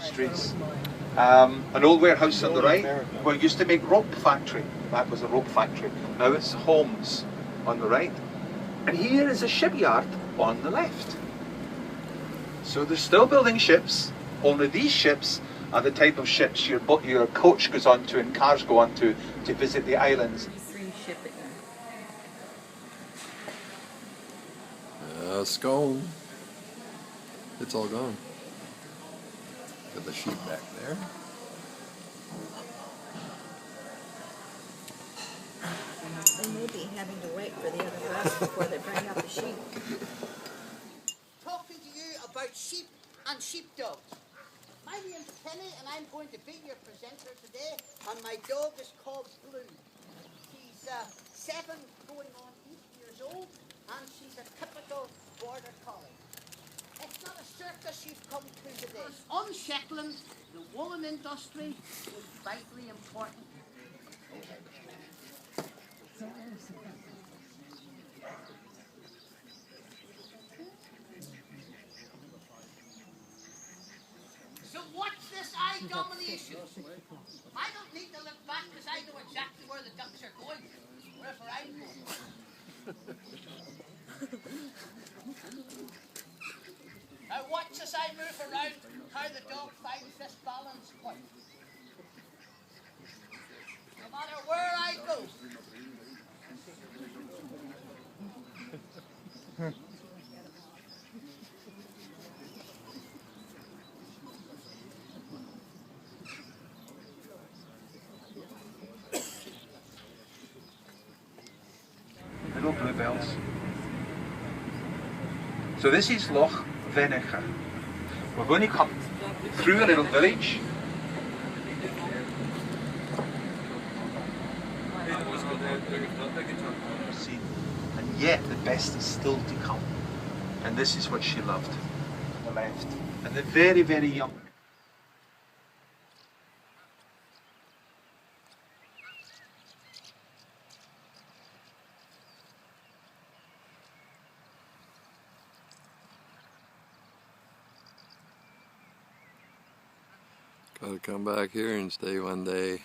Streets. An old warehouse on the right, where it used to make rope factory. That was a rope factory. Now it's homes on the right. And here is a shipyard on the left. So they're still building ships, only these ships are the type of ships your coach goes on to and cars go on to visit the islands. Scone. It's all gone. Got the sheep back there. They may be having to wait for the other bus before they bring out the sheep. Talking to you about sheep and sheepdogs. My name's Penny and I'm going to be your presenter today, and my dog is called Blue. She's 7 going on 8 years old, and she's a typical border collie. It's not a circus you've come to today. On Shetland, the woolen industry is vitally important. So watch this eye domination. I don't need to look back because I know exactly where the ducks are going, wherever I'm going. Now watch as I move around how the dog finds this balance point. No matter where I go. Little bluebells. So this is Loch Venacha. We're going to come through a little village. And yet the best is still to come. And this is what she loved. On the left. And the very, very young. Gotta come back here and stay one day.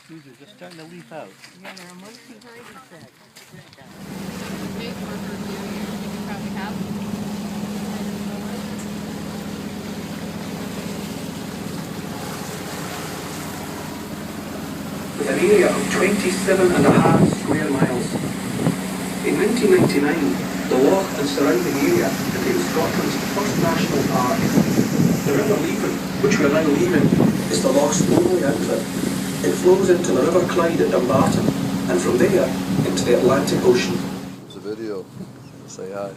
These are just starting to leaf out. Yeah, they're mostly very said. With an area of 27.5 square miles. In 1999, the loch and surrounding area became Scotland's first national park. The River Leven, which we are now leaving, is the loch's only outlet. It flows into the River Clyde at Dumbarton, and from there into the Atlantic Ocean. There's a video. Say hi.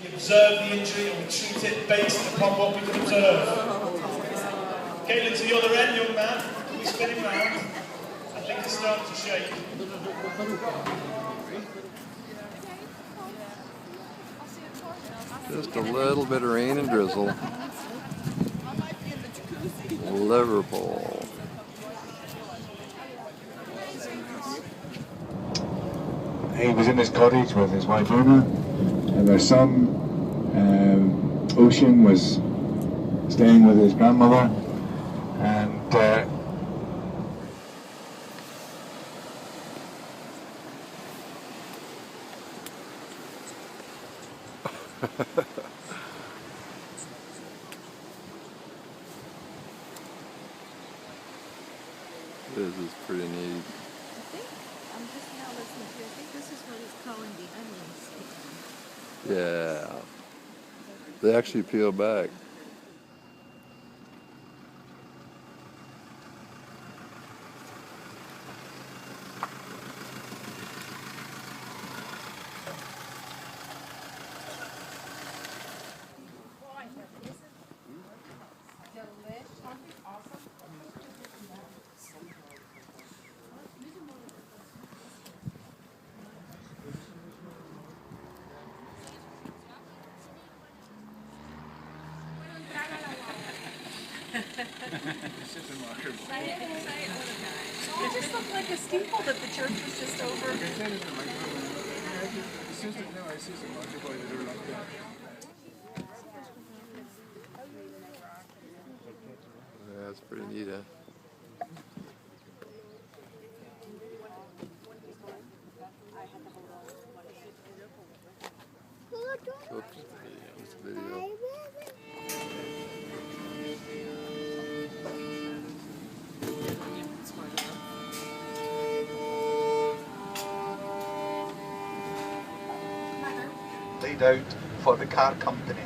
We observe the injury and we treat it based upon what we can observe. Caitlin, to the other end, young man. We spin him round. I think it's starting to shake. Just a little bit of rain and drizzle. Liverpool. He was in his cottage with his wife Una, and their son Ocean was staying with his grandmother, and This is pretty neat. I think, I'm just now listening to, I think this is what he's calling the onion skin. Yeah. They actually peel back. It just looked like a steeple that the church was just over. Yeah, that's pretty neat, huh? Oops, it's a video. Laid out for the car company.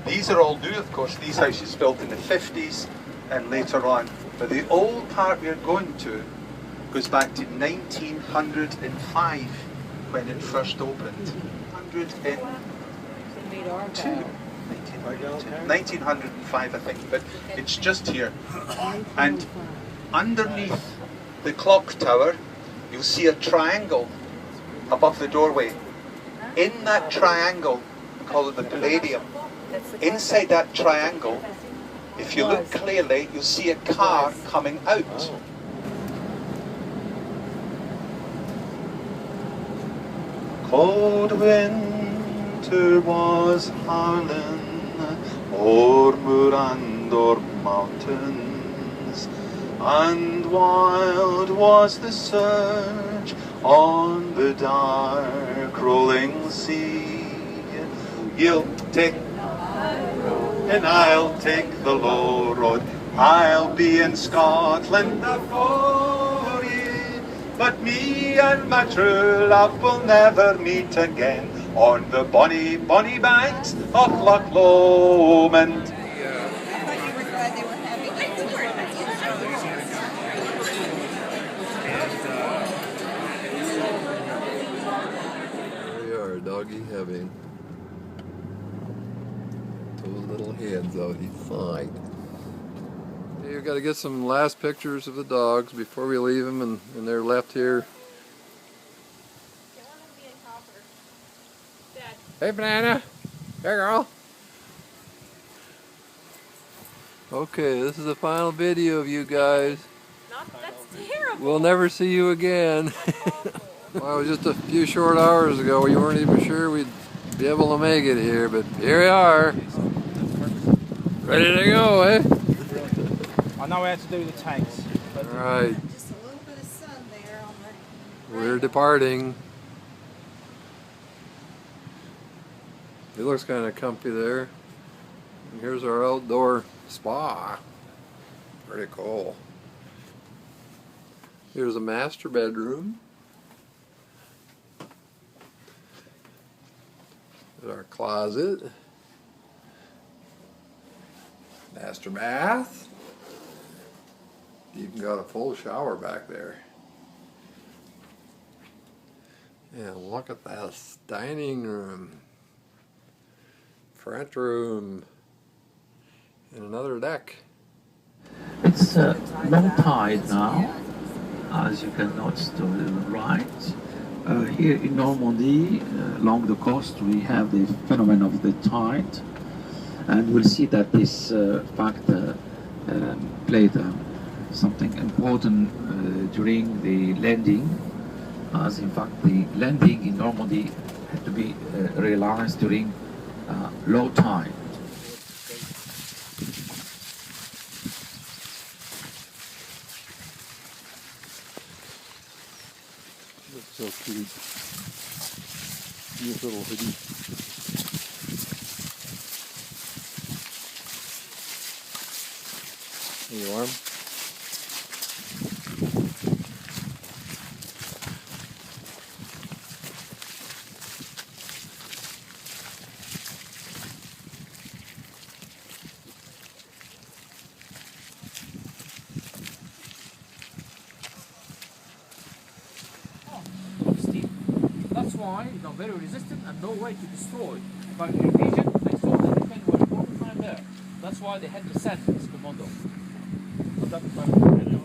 These are all new, of course. These houses built in the 50s and later on. But the old part we're going to goes back to 1905 when it first opened. 1905, I think, but it's just here. And underneath the clock tower, you'll see a triangle above the doorway. In that triangle, we call it the Palladium. Inside that triangle, if you look clearly, you'll see a car coming out. Cold winter was howling o'er moor and o'er mountains, and wild was the surge on the dark rolling sea. You'll take and I'll take the low road. I'll be in Scotland afore ye, but me and my true love will never meet again on the bonny, bonny banks of Loch Lomond. I thought you were glad they were having it. There we are, doggy having those little heads out each side. Hey, we've got to get some last pictures of the dogs before we leave them, and they're left here. Hey, Banana. Hey, girl. Okay, this is the final video of you guys. That's terrible. We'll never see you again. Well, it was just a few short hours ago. We weren't even sure we'd be able to make it here, but here we are. Ready to go, eh? I know how to do the tanks. All right. Just a little bit of sun there on the... We're departing. It looks kind of comfy there. And here's our outdoor spa. Pretty cool. Here's a master bedroom. There's our closet. Master bath. Even got a full shower back there. And look at that dining room. Front room. And another deck. It's low tide now, as you can notice to the right. Here in Normandy, along the coast, we have the phenomenon of the tide, and we'll see that this fact played something important during the landing, as in fact the landing in Normandy had to be realized during low tide. Looks so cute. Cute little hoodie. Are you warm? why very resistant and no way to destroy. But in Egypt, they saw that the men were all the time there. That's why they had to send this commando. So that's why the cannon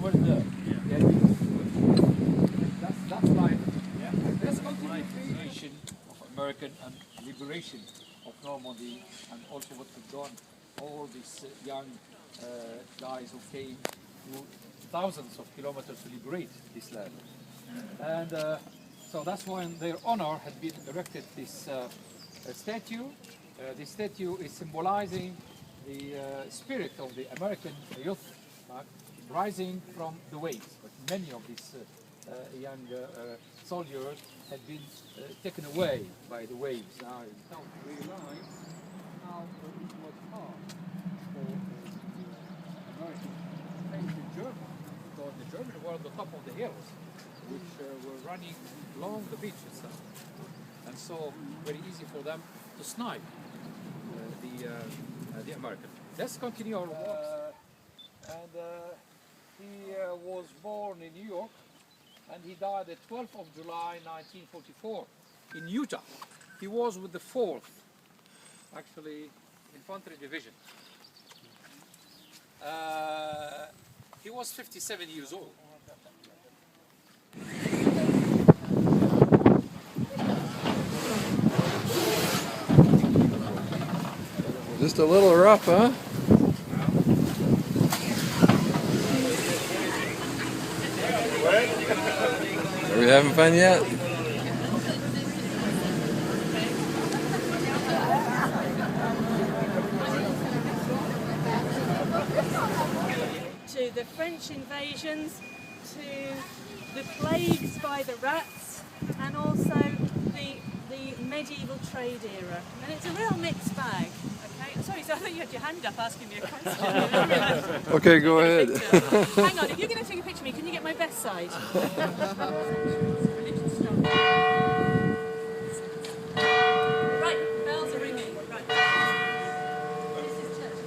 was there. That's like this continuation of American and liberation of Normandy, and also what we've done. All these young guys who came thousands of kilometers to liberate this land. And so that's why in their honor had been erected this statue. This statue is symbolizing the spirit of the American youth rising from the waves. But many of these young soldiers had been taken away by the waves. Now you don't realize how it was hard for the Americans to face the Germans, because the Germans were on the top of the hills, which were running along the beaches, and so very easy for them to snipe the American. Let's continue our walks. He was born in New York, and he died the 12th of July 1944 in Utah. He was with the 4th, actually, Infantry Division. He was 57 years old. Just a little rough, huh? Are we having fun yet? To the French invasions, to the plagues by the rats, and also the medieval trade era. And it's a real mixed bag. Okay, sorry, so I thought you had your hand up asking me a question. Okay, go ahead. Hang on, if you're going to take a picture of me, can you get my best side? Right, bells are ringing. Right. This is church.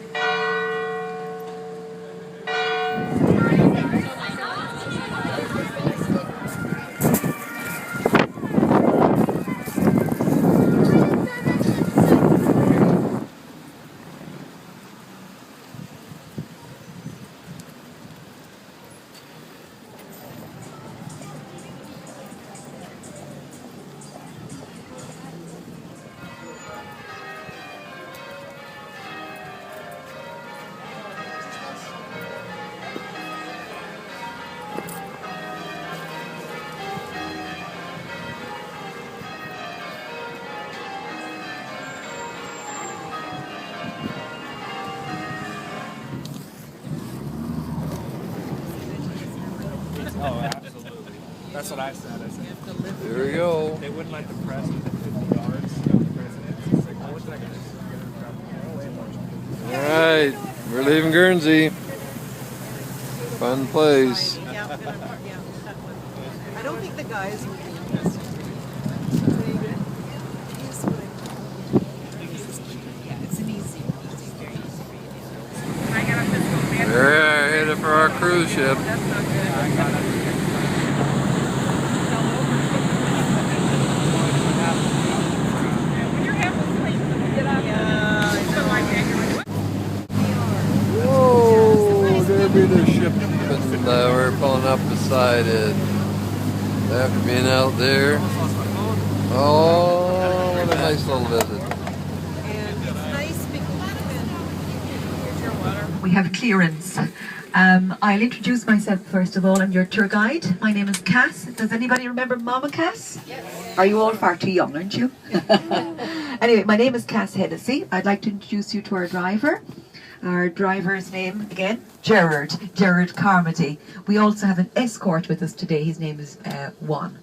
Oh, absolutely. That's what I said. I said, Here we go. They wouldn't let the press within 50 yards of the president. It's like, oh, what's that going to do? All right, we're leaving Guernsey. Fun place. Yeah, I'm gonna mark, yeah, that one. I don't think the guys would be interested. Yeah, it's an easy, very easy for you to do. We're headed for our cruise ship. Whoa, there be the ship, and we're pulling up beside it. After being out there. Oh, what a nice little visit. And it's nice because here's your water. We have clearance. I'll introduce myself first of all. I'm your tour guide. My name is Cass. Does anybody remember Mama Cass? Yes. Are you all far too young, aren't you? Anyway, my name is Cass Hennessy. I'd like to introduce you to our driver. Our driver's name, again, Gerard Carmody. We also have an escort with us today. His name is Juan.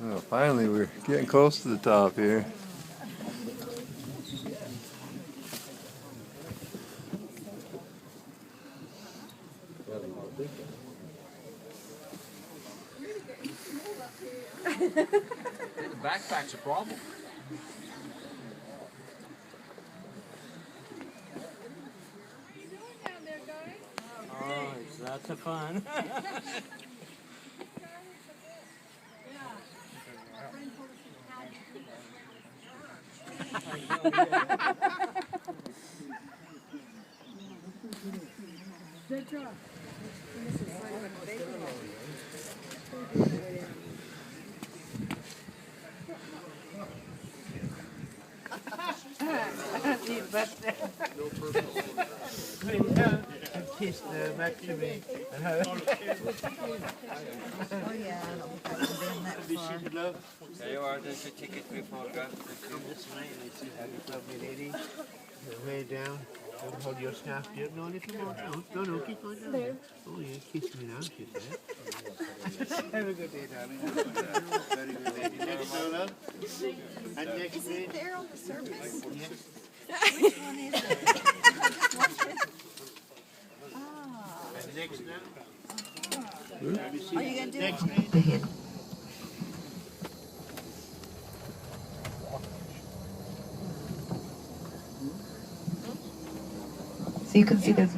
Oh, finally, we're getting close to the top here. backpack's a problem. Oh, it's lots of fun. Kiss the back to me. There you are, there's your ticket for your photograph. Come this way, let's see how you lovely lady. Way down. Don't hold your scarf dear. No, a little more down. No, keep going down. There. Oh yeah, kiss me now, she said. Have a good day, darling. Very good lady. Next Lola. And next Is it there on the surface? Yes. Which one is it? And next now. Are you going to do next it? The head. So you can see there's...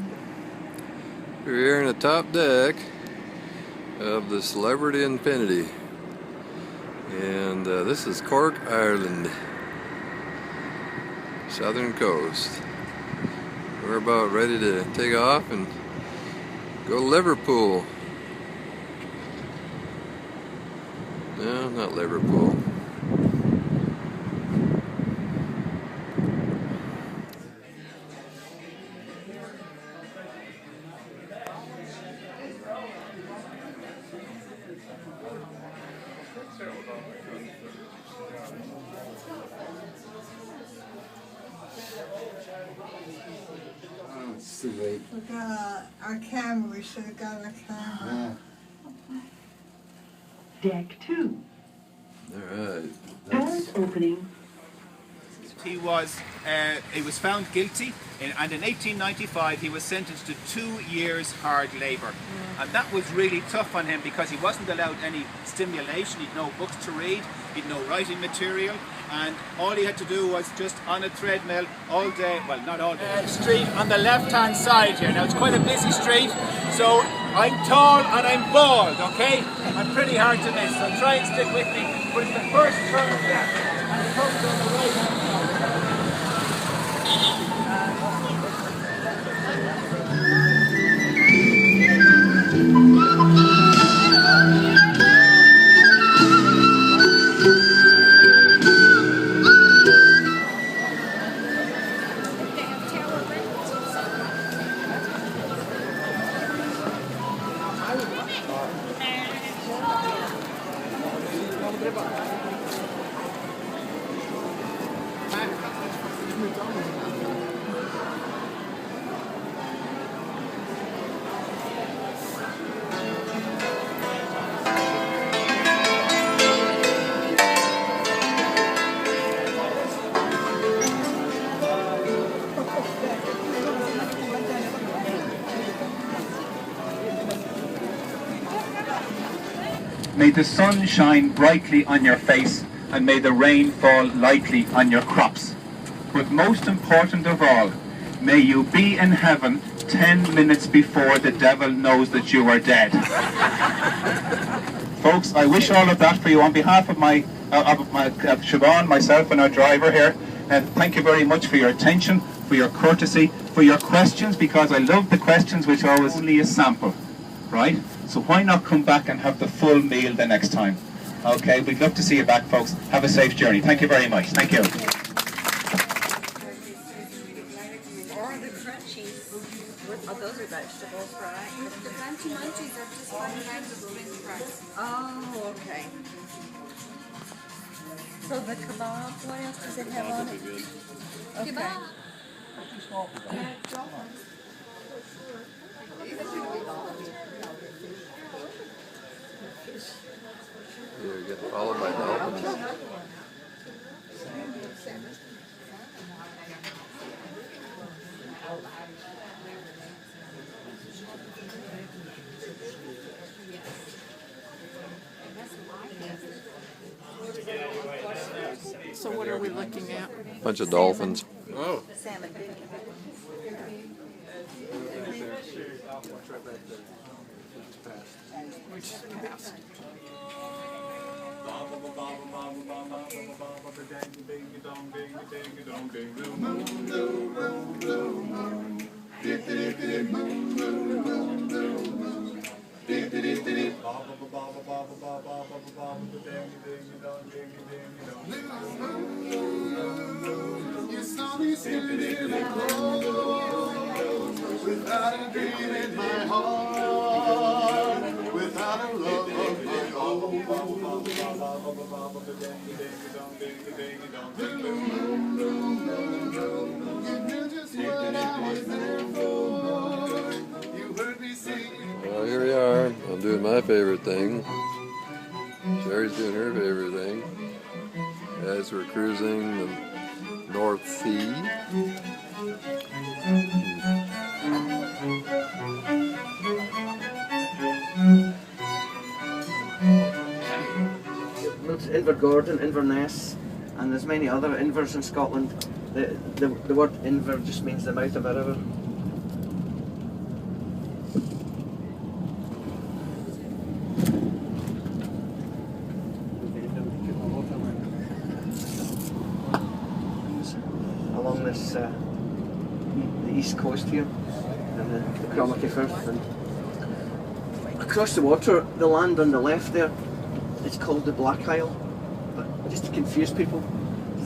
We're here in the top deck of the Celebrity Infinity. And this is Cork, Ireland. Southern coast. We're about ready to take off and go to Liverpool. No, not Liverpool. We got our camera, we should have got our camera. Deck 2. Alright. Doors opening. He was found guilty, and in 1895 he was sentenced to 2 years hard labour. And that was really tough on him because he wasn't allowed any stimulation. He'd no books to read, he'd no writing material, and all he had to do was just on a treadmill all day, well not all day. Street on the left hand side here. Now it's quite a busy street, so I'm tall and I'm bald, okay? I'm pretty hard to miss, so try and stick with me. But it's the first turn left, and it comes on the right hand side. May the sun shine brightly on your face, and may the rain fall lightly on your crops. But most important of all, may you be in heaven 10 minutes before the devil knows that you are dead. Folks, I wish all of that for you on behalf of Siobhan, myself and our driver here. Thank you very much for your attention, for your courtesy, for your questions, because I love the questions, which are always only a sample, right? So why not come back and have the full meal the next time? Okay, we'd love to see you back, folks. Have a safe journey. Thank you very much. Thank you. Or the crunchies. Oh, those are vegetables, right? The crunchy munchies are just 5 kinds of spring fries. Oh, okay. So the kebab, what else does it have on it? Okay. Kebab. You get followed by dolphins. Yes. we looking at? Bunch of dolphins. Oh. Salmon. Which passed. You saw me sitting without a dream in my heart, without a love of my own. You just what I was there for. You heard me sing. Well, here we are. I'm doing my favorite thing. Sherry's doing her favorite thing. As we're cruising the North Sea. It's Invergordon, Inverness, and there's many other Invers in Scotland. The word Inver just means the mouth of a river. Along this the east coast here, and the Cromarty Firth, and across the water, the land on the left there, it's called the Black Isle. But just to confuse people,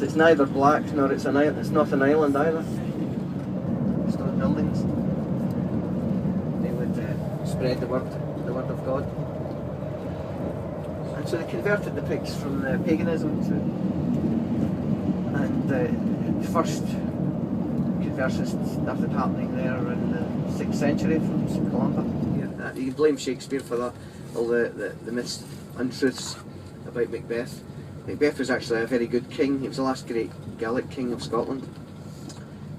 it's neither black nor it's an island. It's not an island either. It's not buildings. They would spread the word of God, and so they converted the pigs from paganism to, and the first conversions started happening there in the 6th century from St Columba. Yeah, you can blame Shakespeare for that, all the myths, untruths about Macbeth. Macbeth was actually a very good king. He was the last great Gaelic king of Scotland.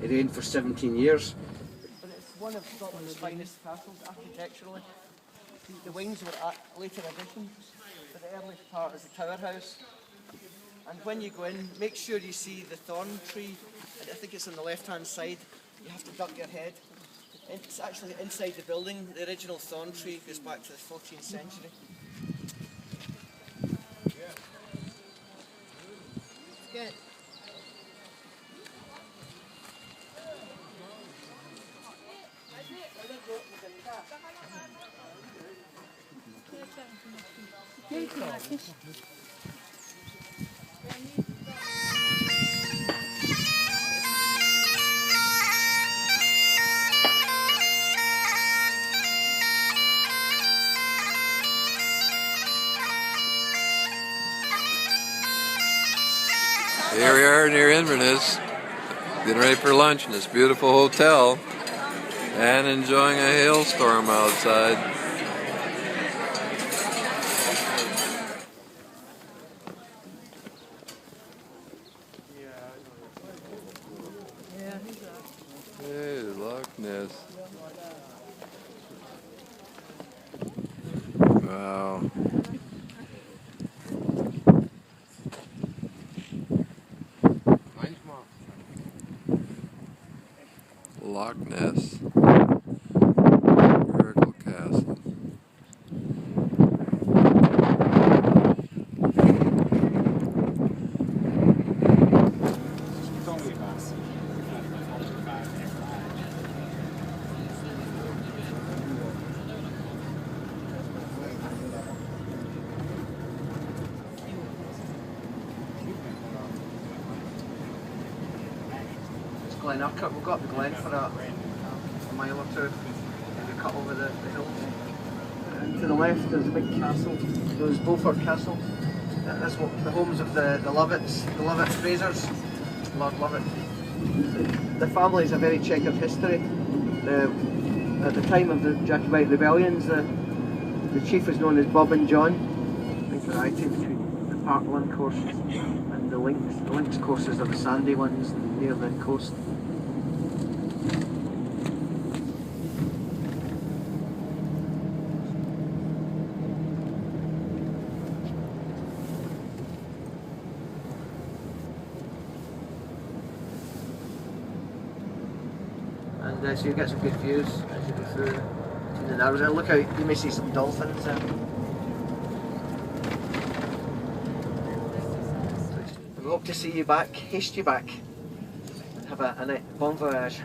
He reigned for 17 years. But it's one of Scotland's finest castles architecturally. The wings were later additions, but the earliest part is the tower house. And when you go in, make sure you see the thorn tree. I think it's on the left-hand side. You have to duck your head. It's actually inside the building. The original thorn tree goes back to the 14th century. Good. Here we are near Inverness, getting ready for lunch in this beautiful hotel and enjoying a hailstorm outside. Hey, Loch Ness. Wow. Loch Ness. Miracle Castle. Glen Urquhart. We'll go up the Glen for a mile or two, and cut over the hills. And to the left there's a big castle, there's Beaufort Castle. That's what the homes of the Lovett Frasers, Lord Lovett. The family has a very checkered history. At the time of the Jacobite rebellions, the chief was known as Bob and John. Big variety between the Parkland courses and the links. The links courses are the sandy ones near the coast. and so you get some good views as you go through between the narrows. And look out, you may see some dolphins there. We hope to see you back, haste you back, and have a bon voyage.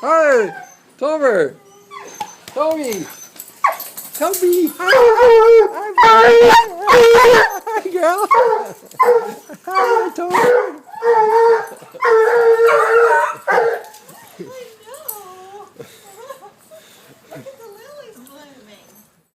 Hi, Tomer. Toby. Toby. Hi, girl. Hi, Tomer.